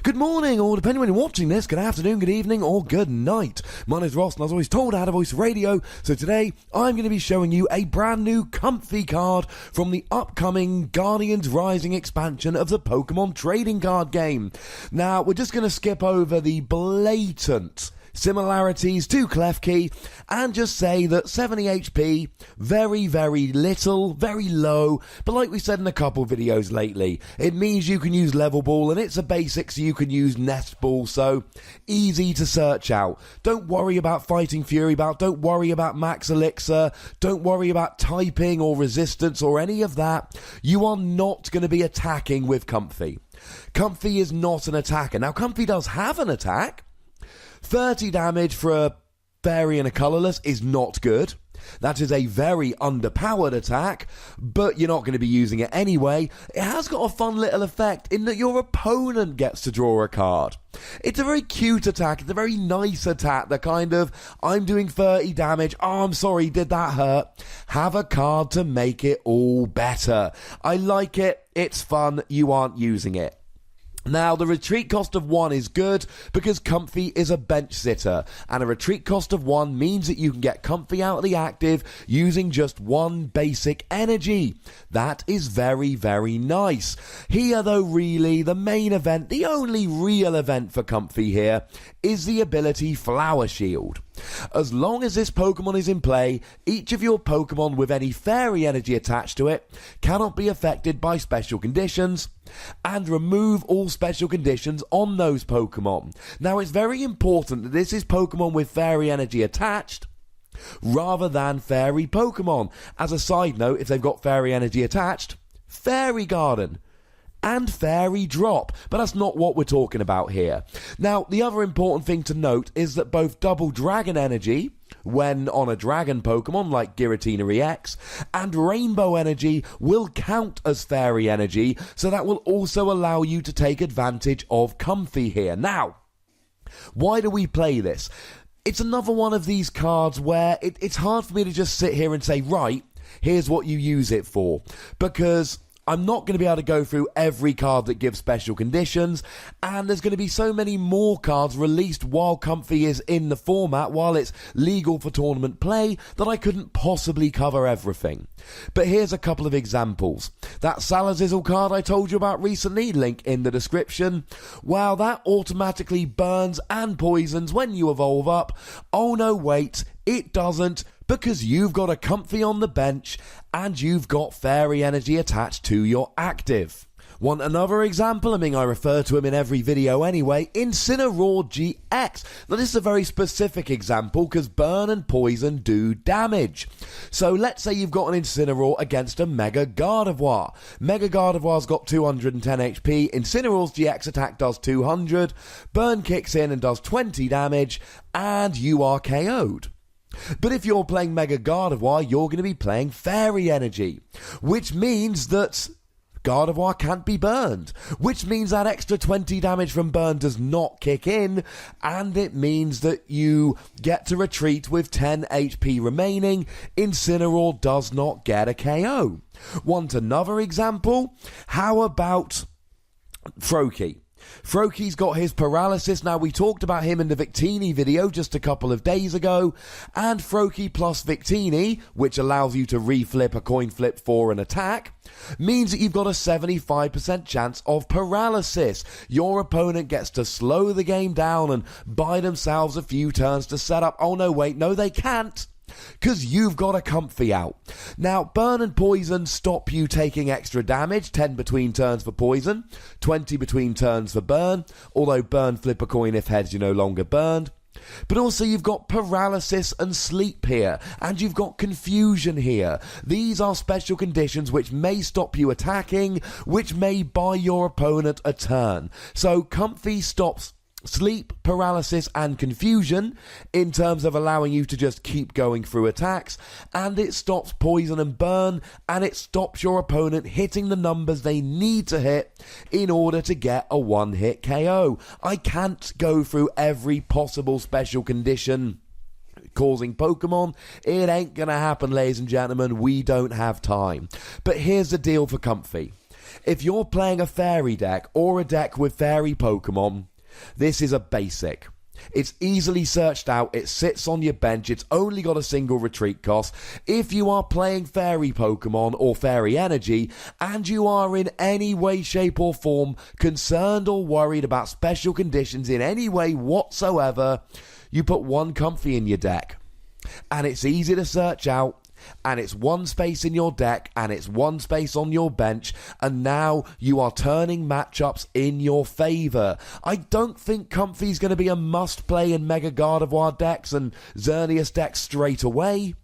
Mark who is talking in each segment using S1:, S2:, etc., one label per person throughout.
S1: Good morning, or depending when you're watching this, good afternoon, good evening, or good night. My name's Ross, and I was always told I had a voice radio, so today I'm going to be showing you a brand new Comfey card from the upcoming Guardians Rising expansion of the Pokémon trading card game. Now, we're just going to skip over the blatant similarities to Klefki and just say that 70 HP, very, very little, very low, but like we said in a couple videos lately, it means you can use Level Ball and it's a basic so you can use Nest Ball, so easy to search out. Don't worry about fighting Fury Bout, don't worry about Max Elixir, don't worry about typing or resistance or any of that. You are not going to be attacking with Comfey. Comfey is not an attacker. Now, Comfey does have an attack. 30 damage for a fairy and a colourless is not good. That is a very underpowered attack, but you're not going to be using it anyway. It has got a fun little effect in that your opponent gets to draw a card. It's a very cute attack, it's a very nice attack, the kind of, I'm doing 30 damage, oh I'm sorry, did that hurt? Have a card to make it all better. I like it, it's fun, you aren't using it. Now, the retreat cost of 1 is good because Comfey is a bench sitter, and a retreat cost of 1 means that you can get Comfey out of the active using just 1 basic energy. That is very, very nice. Here, though, really, the main event, the only real event for Comfey here, is the ability Flower Shield. As long as this Pokemon is in play, each of your Pokemon with any fairy energy attached to it cannot be affected by special conditions, and remove all special conditions on those Pokemon. Now, it's very important that this is Pokemon with fairy energy attached rather than fairy Pokemon. As a side note, if they've got fairy energy attached, Fairy Garden and Fairy Drop, but that's not what we're talking about here. Now, the other important thing to note is that both Double Dragon Energy, when on a Dragon Pokemon like Giratina EX, and Rainbow Energy will count as Fairy Energy, so that will also allow you to take advantage of Comfey here. Now, why do we play this? It's another one of these cards where it's hard for me to just sit here and say, right, here's what you use it for, because I'm not going to be able to go through every card that gives special conditions, and there's going to be so many more cards released while Comfey is in the format, while it's legal for tournament play, that I couldn't possibly cover everything. But here's a couple of examples. That Salazzle card I told you about recently, link in the description, well, that automatically burns and poisons when you evolve up. Oh no, wait, it doesn't, because you've got a Comfey on the bench and you've got fairy energy attached to your active. Want another example? I mean, I refer to him in every video anyway. Incineroar GX. Now, this is a very specific example because burn and poison do damage. So let's say you've got an Incineroar against a Mega Gardevoir. Mega Gardevoir's got 210 HP. Incineroar's GX attack does 200. Burn kicks in and does 20 damage, and you are KO'd. But if you're playing Mega Gardevoir, you're going to be playing Fairy Energy, which means that Gardevoir can't be burned, which means that extra 20 damage from burn does not kick in, and it means that you get to retreat with 10 HP remaining. Incineroar does not get a KO. Want another example? How about Froakie? Froakie's got his paralysis. Now, we talked about him in the Victini video just a couple of days ago, and Froakie plus Victini, which allows you to reflip a coin flip for an attack, means that you've got a 75% chance of paralysis. Your opponent gets to slow the game down and buy themselves a few turns to set up. Oh no, wait, no they can't, because you've got a Comfey out. Now, burn and poison stop you taking extra damage, 10 between turns for poison, 20 between turns for burn, although burn flip a coin if heads, you're no longer burned. But also you've got paralysis and sleep here, and you've got confusion here. These are special conditions which may stop you attacking, which may buy your opponent a turn. So Comfey stops sleep, paralysis and confusion in terms of allowing you to just keep going through attacks, and it stops poison and burn, and it stops your opponent hitting the numbers they need to hit in order to get a one-hit KO. I can't go through every possible special condition causing Pokemon. It ain't gonna happen, ladies and gentlemen. We don't have time. But here's the deal for Comfey. If you're playing a fairy deck or a deck with fairy Pokemon, this is a basic. It's easily searched out, it sits on your bench, it's only got a single retreat cost. If you are playing fairy Pokemon or fairy energy, and you are in any way, shape or form concerned or worried about special conditions in any way whatsoever, you put one Comfey in your deck. And it's easy to search out, and it's one space in your deck, and it's one space on your bench, and now you are turning matchups in your favour. I don't think Comfey's going to be a must-play in Mega Gardevoir decks and Xerneas decks straight away,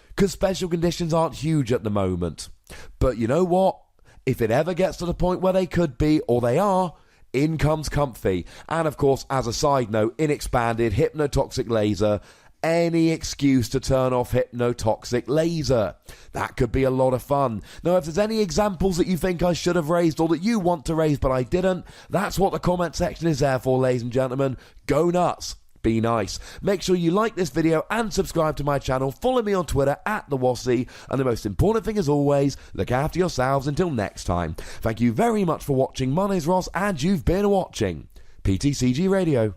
S1: because special conditions aren't huge at the moment. But you know what? If it ever gets to the point where they could be, or they are, in comes Comfey. And of course, as a side note, in Expanded, Hypnotoxic Laser, any excuse to turn off Hypnotoxic Laser. That could be a lot of fun. Now, if there's any examples that you think I should have raised or that you want to raise but I didn't, that's what the comment section is there for, ladies and gentlemen. Go nuts. Be nice. Make sure you like this video and subscribe to my channel. Follow me on Twitter @TheWassy. And the most important thing as always, look after yourselves until next time. Thank you very much for watching. My name's Ross and you've been watching PTCG Radio.